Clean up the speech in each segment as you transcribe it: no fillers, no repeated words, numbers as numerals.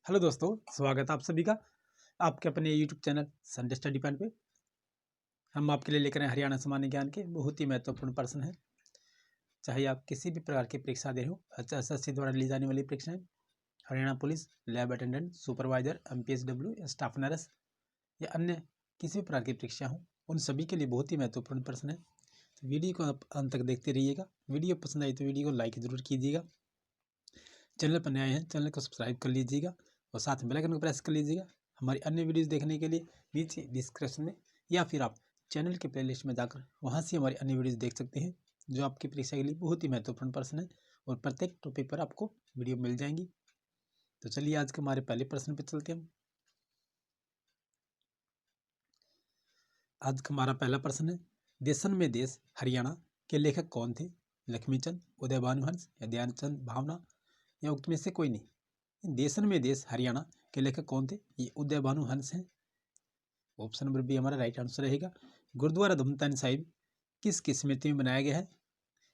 Hello दोस्तों, स्वागत है आप सभी का आपके अपने YouTube channel Sunday study point पे। हम आपके लिए लेकर आए हरियाणा सामान्य ज्ञान के बहुत ही महत्वपूर्ण प्रश्न हैं। चाहे आप किसी भी प्रकार की परीक्षा दे रहे हो, एसएससी द्वारा ली जाने वाली परीक्षाएं, Haryana police, lab attendant, supervisor, MPSW, staff nurse या अन्य किसी भी प्रकार की परीक्षा हो, उन सभी के लिए बहुत ही महत्वपूर्ण प्रश्न है। तो वीडियो को आप अंत तक देखते रहिएगा। वीडियो पसंद आई तो वीडियो को लाइक जरूर कीजिएगा। चैनल पर नए आए हैं, चैनल को सब्सक्राइब कर लीजिएगा और साथ में बेल आइकन को प्रेस कर लीजिएगा। हमारी अन्य वीडियोस देखने के लिए नीचे डिस्क्रिप्शन में या फिर आप चैनल के प्लेलिस्ट में जाकर वहां से हमारी अन्य वीडियोस देख सकते हैं, जो आपकी परीक्षा के लिए बहुत ही महत्वपूर्ण प्रश्न है और प्रत्येक टॉपिक पर आपको वीडियो मिल जाएंगी। तो चलिए आज के हमारे पहले प्रश्न पर चलते हैं। आज का हमारा पहला प्रश्न है, देशन में देश हरियाणा के लेखक कौन थे? लक्ष्मीचंद, उदय भानुहंस या ध्यानचंद भावना या उक्त में से कोई नहीं। देशन में देश हरियाणा के लेखक कौन थे? ये उदय भानुहंस हैं। ऑप्शन नंबर बी हमारा राइट आंसर रहेगा। गुरुद्वारा धमतान साहिब किसकी स्मृति में बनाया गया है?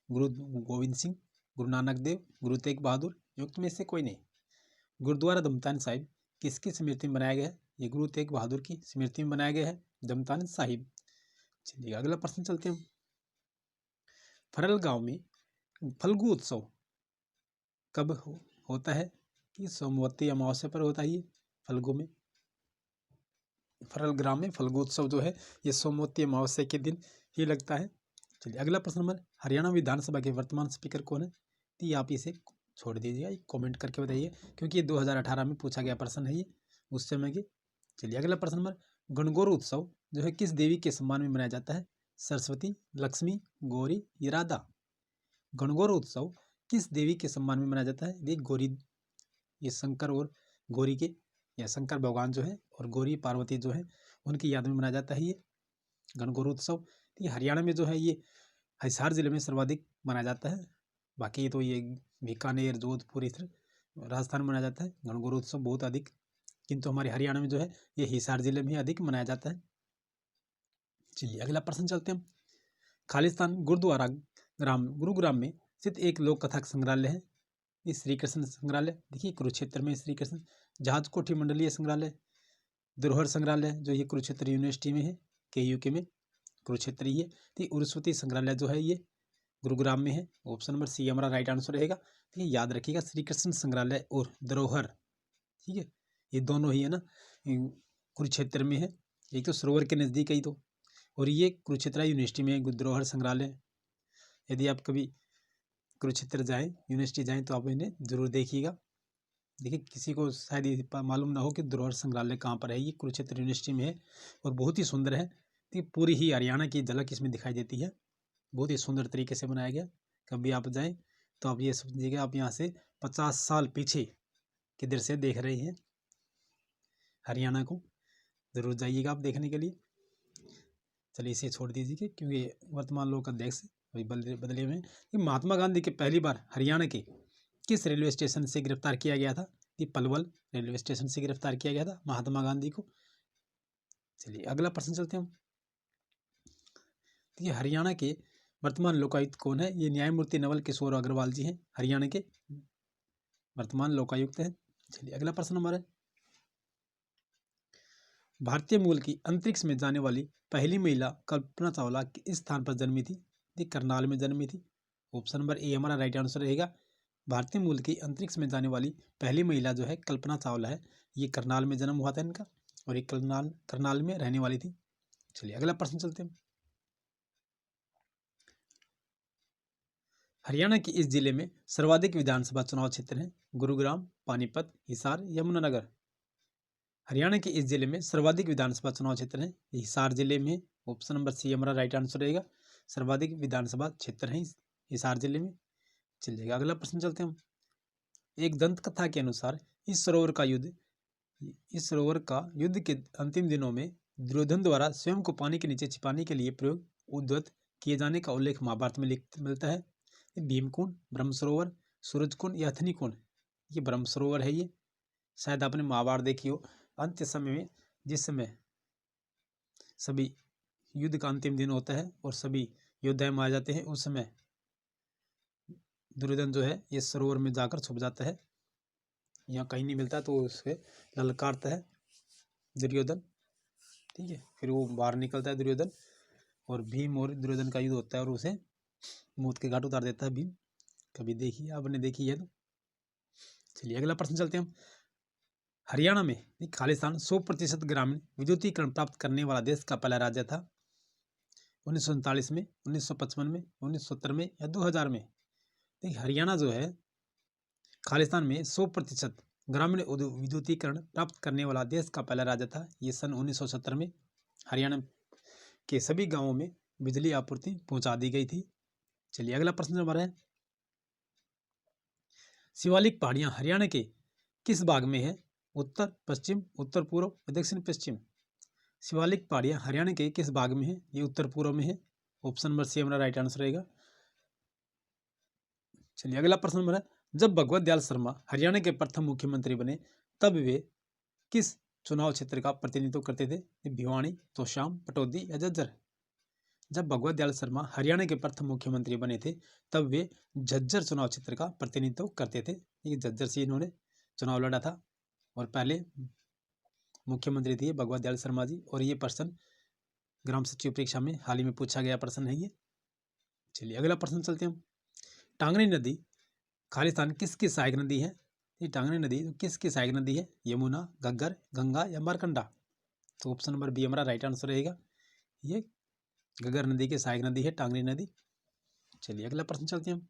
गुरु गोविंद सिंह, गुरु नानक देव, गुरु तेग बहादुर, युक्त में से कोई नहीं। गुरुद्वारा धमतान साहिब किसकी स्मृति में बनाया गया है? ये गुरु तेग बहादुर की स्मृति में बनाया गया है धमतान साहिब। चलिए अगला प्रश्न चलते हैं। फरल गांव में फल्गु उत्सव कब होता है? कि सोमवती अमावस्या पर होता है। ये फल्गु में फरल ग्राम में फल्गु उत्सव जो है ये सोमवती अमावस्या के दिन ही लगता है। चलिए अगला प्रश्न नंबर, हरियाणा विधानसभा के वर्तमान स्पीकर कौन है? तो ये आप इसे छोड़ दीजिएगा, कमेंट करके बताइए, क्योंकि ये 2018 में पूछा गया प्रश्न है ये उस समय के। चलिए अगला प्रश्न नंबर, गणगौर उत्सव जो है किस देवी के सम्मान में मनाया जाता है? सरस्वती, लक्ष्मी, गौरी या राधा? गणगौर उत्सव किस देवी के सम्मान में मनाया जाता है? ये गौरी, ये शंकर और गौरी के, या शंकर भगवान जो है और गौरी पार्वती जो है उनकी याद में मनाया जाता है ये गणगौर उत्सव। ये हरियाणा में जो है ये हिसार जिले में सर्वाधिक मनाया जाता है। बाकी तो ये बीकानेर, जोधपुर, इस राजस्थान में मनाया जाता है गणगौर उत्सव बहुत अधिक, किंतु हमारे हरियाणा में जो है ये हिसार जिले में अधिक मनाया जाता है। चलिए अगला प्रश्न चलते हैं। खालिस्तान गुरुद्वारा गुरुग्राम में स्थित एक लोक कथा संग्रहालय है। ये श्री कृष्ण संग्रहालय, देखिए कुरुक्षेत्र में श्री कृष्ण, जहाज कोठी मंडलीय संग्रहालय, धरोहर संग्रहालय जो ये कुरुक्षेत्र यूनिवर्सिटी में है, KUK में कुरुक्षेत्र ही है। तो उर्वशी संग्रहालय जो है ये गुरुग्राम में है। ऑप्शन नंबर सी हमारा राइट आंसर रहेगा। ठीक है, याद रखिएगा श्री कृष्ण संग्रहालय और धरोहर, ठीक है, ये दोनों ही है ना कुरुक्षेत्र में है। एक तो सरोवर के नज़दीक है तो, और ये कुरुक्षेत्र यूनिवर्सिटी में है धरोहर संग्रहालय। यदि आप कभी कुरुक्षेत्र जाएं, यूनिवर्सिटी जाएं, तो आप इन्हें जरूर देखिएगा। देखिए किसी को शायद ये मालूम ना हो कि धरोहर संग्रहालय कहाँ पर है। ये कुरुक्षेत्र यूनिवर्सिटी में है और बहुत ही सुंदर है। तो पूरी ही हरियाणा की झलक इसमें दिखाई देती है, बहुत ही सुंदर तरीके से बनाया गया। कभी आप जाएं तो आप ये समझिएगा आप यहाँ से 50 साल पीछे किधर से देख रहे हैं हरियाणा को। जरूर जाइएगा आप देखने के लिए। चलिए इसे छोड़ दीजिए क्योंकि वर्तमान लोक अध्यक्ष अभी बदले में। महात्मा गांधी के पहली बार हरियाणा के किस रेलवे स्टेशन से गिरफ्तार किया गया था? कि पलवल रेलवे स्टेशन से गिरफ्तार किया गया था महात्मा गांधी को। चलिए अगला प्रश्न चलते हैं हम। देखिए हरियाणा के वर्तमान लोकायुक्त कौन है? ये न्यायमूर्ति नवल किशोर अग्रवाल जी हैं, हरियाणा के वर्तमान लोकायुक्त हैं। चलिए अगला प्रश्न नंबर है, भारतीय मूल की अंतरिक्ष में जाने वाली पहली महिला कल्पना चावला किस स्थान पर जन्मी थी? ये करनाल में जन्मी थी। ऑप्शन नंबर ए हमारा राइट आंसर रहेगा। भारतीय मूल की अंतरिक्ष में जाने वाली पहली महिला जो है कल्पना चावला है, ये करनाल में जन्म हुआ था इनका और ये करनाल में रहने वाली थी। चलिए अगला प्रश्न चलते हैं। हरियाणा के इस जिले में सर्वाधिक विधानसभा चुनाव क्षेत्र हैं? गुरुग्राम, पानीपत, हिसार, यमुनानगर। हरियाणा के इस जिले में सर्वाधिक विधानसभा चुनाव क्षेत्र हैं, हिसार जिले में। ऑप्शन नंबर सी हमारा राइट आंसर रहेगा। सर्वाधिक विधानसभा क्षेत्र हैं हिसार जिले में। चलिएगा अगला प्रश्न चलते हैं हम। एक दंत कथा के अनुसार इस सरोवर का युद्ध के अंतिम दिनों में दुर्योधन द्वारा स्वयं को पानी के नीचे छिपाने के लिए प्रयोग उद्धत किए जाने का उल्लेख महाभारत में मिलता है। भीमकुंड, ब्रह्म सरोवर, सूरज कुंड या अथनी कुंड? ये ब्रह्म सरोवर है। ये शायद आपने महाभारत देखी हो। अंत्य समय में जिस समय सभी युद्ध का अंतिम दिन होता है और सभी योद्धा मारे जाते हैं, उस समय दुर्योधन जो है ये सरोवर में जाकर छुप जाता है। यहाँ कहीं नहीं मिलता तो उसे ललकारता है दुर्योधन, ठीक है। फिर वो बाहर निकलता है दुर्योधन, और भीम और दुर्योधन का युद्ध होता है और उसे मौत के घाट उतार देता है भीम। कभी देखी है आपने, देखी है तो। चलिए अगला प्रश्न चलते हैं हम। हरियाणा में खालिस्तान 100% ग्रामीण विद्युतीकरण प्राप्त करने वाला देश का पहला राज्य था। 1947 में, 1955 में, 1970 में या 2000 में। देखिए हरियाणा जो है खालिस्तान में 100% ग्रामीण विद्युतीकरण प्राप्त करने वाला देश का पहला राज्य था। ये सन 1970 में हरियाणा के सभी गांवों में बिजली आपूर्ति पहुंचा दी गई थी। चलिए अगला प्रश्न हमारा है, शिवालिक पहाड़ियां हरियाणा के किस भाग में है? उत्तर, पश्चिम, उत्तर पूर्व या दक्षिण पश्चिम। शिवालिक पहाड़ियां हरियाणा के किस भाग में है? ये उत्तर पूर्व में है। ऑप्शन नंबर सी हमारा राइट आंसर रहेगा। चलिए अगला प्रश्न नंबर है, जब भगवत दयाल शर्मा हरियाणा के प्रथम मुख्यमंत्री बने तब वे किस चुनाव क्षेत्र का प्रतिनिधित्व करते थे? भिवानी, तोशाम, पटौदी या झज्जर। जब भगवत दयाल शर्मा हरियाणा के प्रथम मुख्यमंत्री बने थे तब वे झज्जर चुनाव क्षेत्र का प्रतिनिधित्व करते थे। ये झज्जर से इन्होंने चुनाव लड़ा था और पहले मुख्यमंत्री थे भगवत दयाल शर्मा जी। और ये प्रश्न ग्राम सचिव परीक्षा में हाल ही में पूछा गया प्रश्न है ये। चलिए अगला प्रश्न चलते हैं हम। टांगरी नदी खालिस्तान किसकी सहायक नदी है? ये टांगरी नदी किसकी सहायक नदी है? यमुना, घग्गर, गंगा या मारकंडा। तो ऑप्शन नंबर बी हमारा राइट आंसर रहेगा। ये घग्गर नदी की सहायक नदी है टांगरी नदी। चलिए अगला प्रश्न चलते हैं हम।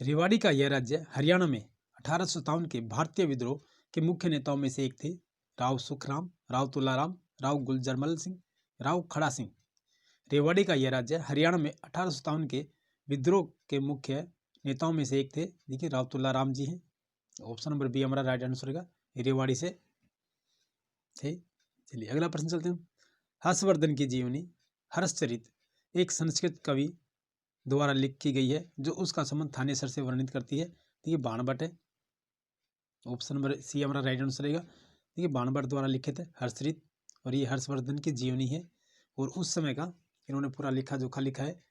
रेवाड़ी का यह राज्य हरियाणा में 1857 के भारतीय विद्रोह के मुख्य नेताओं में से एक थे। राव सुखराम, राव तुलाराम, राव गुलजरमल सिंह, राव खड़ा सिंह। रेवाड़ी का यह राज्य हरियाणा में 1857 के विद्रोह के मुख्य नेताओं में से एक थे। देखिए राव तुलाराम जी हैं। ऑप्शन नंबर बी हमारा राइट आंसर होगा, रेवाड़ी से थे। चलिए अगला प्रश्न चलते हैं। हर्षवर्धन की जीवनी हर्षचरित एक संस्कृत कवि द्वारा लिखी गई है जो उसका संबंध थानेसर से वर्णित करती है। देखिए बाणभट्ट है। ऑप्शन नंबर सी हमारा राइट आंसर रहेगा। देखिए बाणभट्ट द्वारा लिखित है हर्षचरित, और ये हर्षवर्धन की जीवनी है और उस समय का इन्होंने पूरा लिखा जोखा लिखा है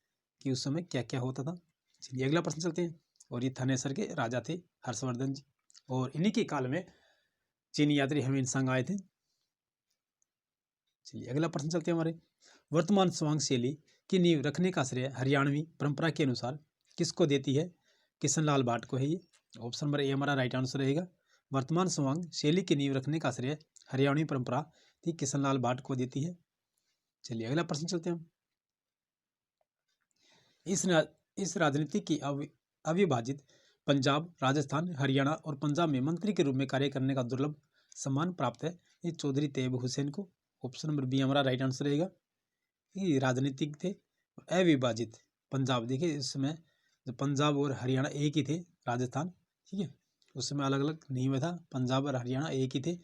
कि उस समय क्या क्या होता था। चलिए अगला प्रश्न चलते हैं। और ये थानेसर के राजा थे हर्षवर्धन जी, और इन्हीं के काल में चीनी यात्री ह्वेनसांग आए थे। चलिए अगला प्रश्न चलते हैं हमारे। वर्तमान स्वांग शैली की नींव रखने का श्रेय हरियाणवी परंपरा के अनुसार किसको देती है? किशन लाल भाट को है ये। ऑप्शन नंबर ए हमारा राइट आंसर रहेगा। वर्तमान स्वांग शैली की नींव रखने का श्रेय हरियाणवी परंपरा थी किशन लाल भाट को देती है। चलिए अगला प्रश्न चलते हैं हम। इस राजनीति की अविभाजित पंजाब, राजस्थान, हरियाणा और पंजाब में मंत्री के रूप में कार्य करने का दुर्लभ सम्मान प्राप्त है ये चौधरी तैयब हुसैन को। ऑप्शन नंबर बी हमारा राइट आंसर रहेगा। ये राजनीतिक थे अविभाजित पंजाब। देखिए इस समय जो पंजाब और हरियाणा एक ही थे, राजस्थान, ठीक है, उस समय अलग अलग नहीं हुआ था। पंजाब और हरियाणा एक ही थे।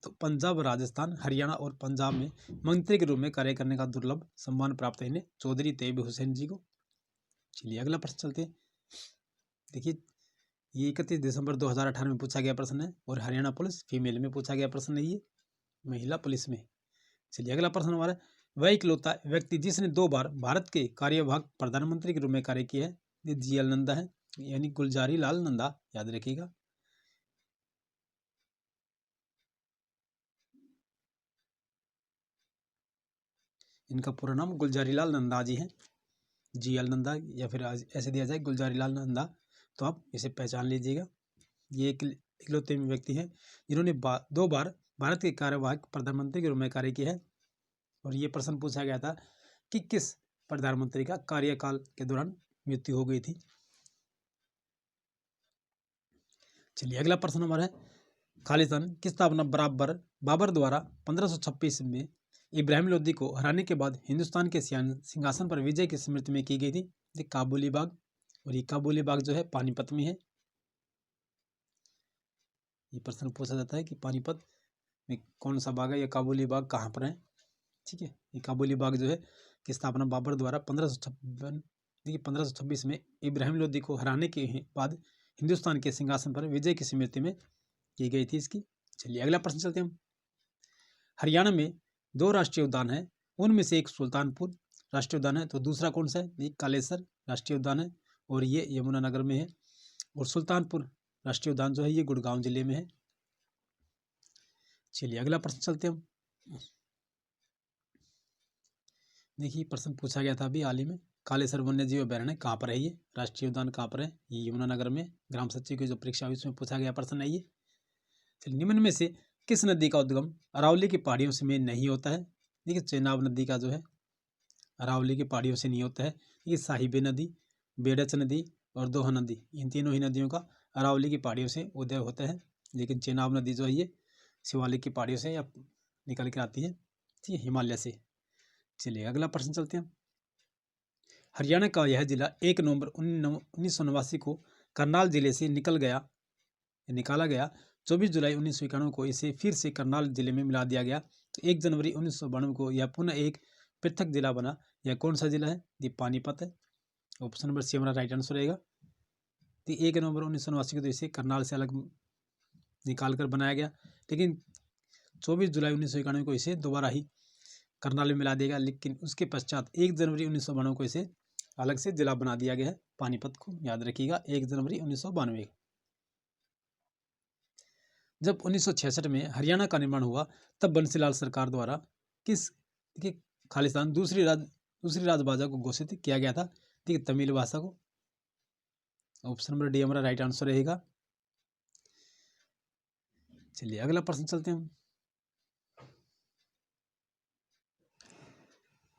तो पंजाब, राजस्थान, हरियाणा और पंजाब में मंत्री के रूप में कार्य करने का दुर्लभ सम्मान प्राप्त है इन्हें चौधरी तैयब हुसैन जी को। चलिए अगला प्रश्न चलते हैं। देखिए ये 31 दिसंबर 2018 में पूछा गया प्रश्न है और हरियाणा पुलिस फीमेल में पूछा गया प्रश्न है, ये महिला पुलिस में। चलिए अगला प्रश्न हमारा, वह इकलौता व्यक्ति जिसने 2 बार भारत के कार्यवाहक प्रधानमंत्री के रूप में कार्य किया है, ये जीएल नंदा है, यानी गुलजारी लाल नंदा, याद रखिएगा। इनका पूरा नाम गुलजारी लाल नंदा जी है। जीएल नंदा या फिर ऐसे दिया जाए गुलजारी लाल नंदा, तो आप इसे पहचान लीजिएगा। ये एक इकलौते व्यक्ति हैं जिन्होंने 2 बार भारत के कार्यवाहक प्रधानमंत्री के रूप में कार्य किया है। और ये प्रश्न पूछा गया था कि किस प्रधानमंत्री का कार्यकाल के दौरान मृत्यु हो गई थी। चलिए अगला प्रश्न हमारा है, खालिस्तान की स्थापना बाबर द्वारा 1526 में इब्राहिम लोदी को हराने के बाद हिंदुस्तान के सिंहासन पर विजय की स्मृति में की गई थी। ये काबुली बाग, और ये काबुली बाग जो है पानीपत में है। ये प्रश्न पूछा जाता है कि पानीपत में कौन सा बाग है या काबुली बाग कहाँ पर है, ठीक है। ये काबुली बाग जो है की स्थापना बाबर द्वारा 1526 में इब्राहिम लोदी को हराने के बाद हिंदुस्तान के सिंहासन पर विजय की स्मृति में की गई थी इसकी। चलिए अगला प्रश्न चलते हैं हम। हरियाणा में 2 राष्ट्रीय उद्यान है, उनमें से एक सुल्तानपुर राष्ट्रीय उद्यान है, तो दूसरा कौन सा है? ये कालेसर राष्ट्रीय उद्यान है, और ये यमुनानगर में है। और सुल्तानपुर राष्ट्रीय उद्यान जो है ये गुड़गांव जिले में है। चलिए अगला प्रश्न चलते हैं हम। देखिए प्रश्न पूछा गया था अभी हाल ही में, कालेसर वन्य जीव अभयारण्य कहाँ पर है, ये राष्ट्रीय उद्यान कहाँ पर है, ये यमुनानगर में। ग्राम सचिव की जो परीक्षा हुई उसमें पूछा गया प्रश्न है ये। चलिए निम्न में से किस नदी का उद्गम अरावली की पहाड़ियों से में नहीं होता है। देखिए चेनाब नदी का जो है अरावली की पहाड़ियों से नहीं होता है। ये साहिबे नदी, बेडच नदी और दोहा नदी, इन तीनों ही नदियों का अरावली की पहाड़ियों से उदय होता है। लेकिन चेनाब नदी जो है ये शिवालिक की पहाड़ियों से या निकल के आती है, ठीक है, हिमालय से। चलिए अगला प्रश्न चलते हैं। हरियाणा का यह जिला 1 नवंबर 1989 को करनाल जिले से निकाला गया। 24 जुलाई 1991 को इसे फिर से करनाल जिले में मिला दिया गया। तो 1 जनवरी 1992 को यह पुनः एक पृथक जिला बना। यह कौन सा जिला है, ये पानीपत है। ऑप्शन नंबर सी हमारा राइट आंसर रहेगा। तो 1 नवंबर 1989 को तो इसे करनाल से अलग निकाल कर बनाया गया, लेकिन 24 जुलाई 1991 को इसे दोबारा ही करनाल में मिला देगा। लेकिन उसके पश्चात 1 जनवरी 1992 को इसे अलग से जिला बना दिया गया है, पानीपत को याद रखिएगा, 1 जनवरी 1992। जब 1966 में हरियाणा का निर्माण हुआ तब बंसीलाल सरकार द्वारा किस खालिस्तान दूसरी राजभाषा को घोषित किया गया था, ठीक है, तमिल भाषा को। ऑप्शन नंबर डी हमारा राइट आंसर रहेगा। चलिए अगला प्रश्न चलते हैं हम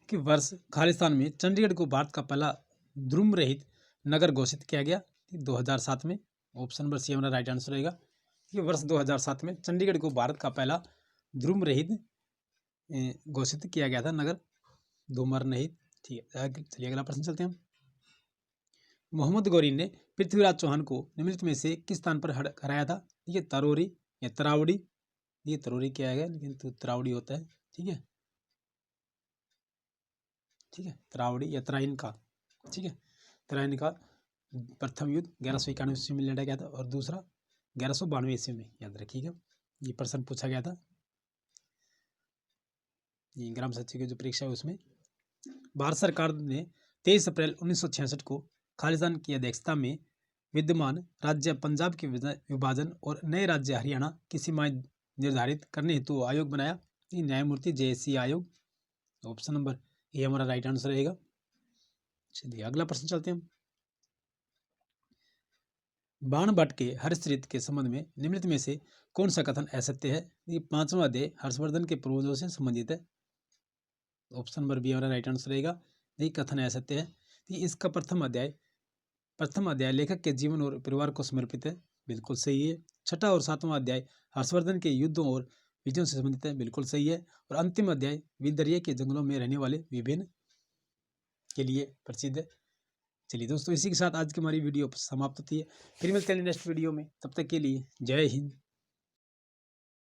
कि वर्ष खालिस्तान में चंडीगढ़ को भारत का पहला ध्रुव रहित नगर घोषित किया गया, 2007 में। ऑप्शन नंबर सी हमारा राइट आंसर रहेगा। ये वर्ष 2007 में चंडीगढ़ को भारत का पहला ध्रुव रहित घोषित किया गया था, नगर धूमर रहित, ठीक है। चलिए अगला प्रश्न चलते हैं हम। मोहम्मद गौरी ने पृथ्वीराज चौहान को निम्नलिखित में से किस स्थान पर हराया था, ये तरोरी या तरावड़ी, ये तरोरी क्या है लेकिन तो तरावड़ी होता है, ठीक है, तरावड़ी या तराइन का, ठीक है। तराइन का प्रथम युद्ध 1191 ईस्वी में लड़ा गया था और दूसरा 1192 ईस्वी में, याद रखिएगा। ये प्रश्न पूछा गया था, ये ग्राम सचिव की जो परीक्षा है उसमें। भारत सरकार ने 23 अप्रैल 1966 को खालिस्तान की अध्यक्षता में विद्यमान राज्य पंजाब के विभाजन और नए राज्य हरियाणा की सीमाएं निर्धारित करने हेतु आयोग बनाया, न्यायमूर्ति JC आयोग। ऑप्शन नंबर ए हमारा राइट आंसर रहेगा। चलिए अगला प्रश्न चलते हैं। बाणभट्ट के हर्षचरित के संबंध में निम्नलिखित में से कौन सा कथन असत्य है, ये 5वां अध्याय हर्षवर्धन के पूर्वजों से संबंधित है। ऑप्शन नंबर बी हमारा राइट आंसर रहेगा। यही कथन असत्य है। इसका प्रथम अध्याय लेखक के जीवन और परिवार को समर्पित है, बिल्कुल सही है। 6वां और 7वां अध्याय हर्षवर्धन के युद्धों और विजयों से संबंधित है, बिल्कुल सही है। और अंतिम अध्याय विदर्य के जंगलों में रहने वाले विभिन्न के लिए प्रसिद्ध है। चलिए दोस्तों, इसी के साथ आज की हमारी वीडियो समाप्त होती है। फिर मिलते हैं नेक्स्ट वीडियो में, तब तक के लिए जय हिंद।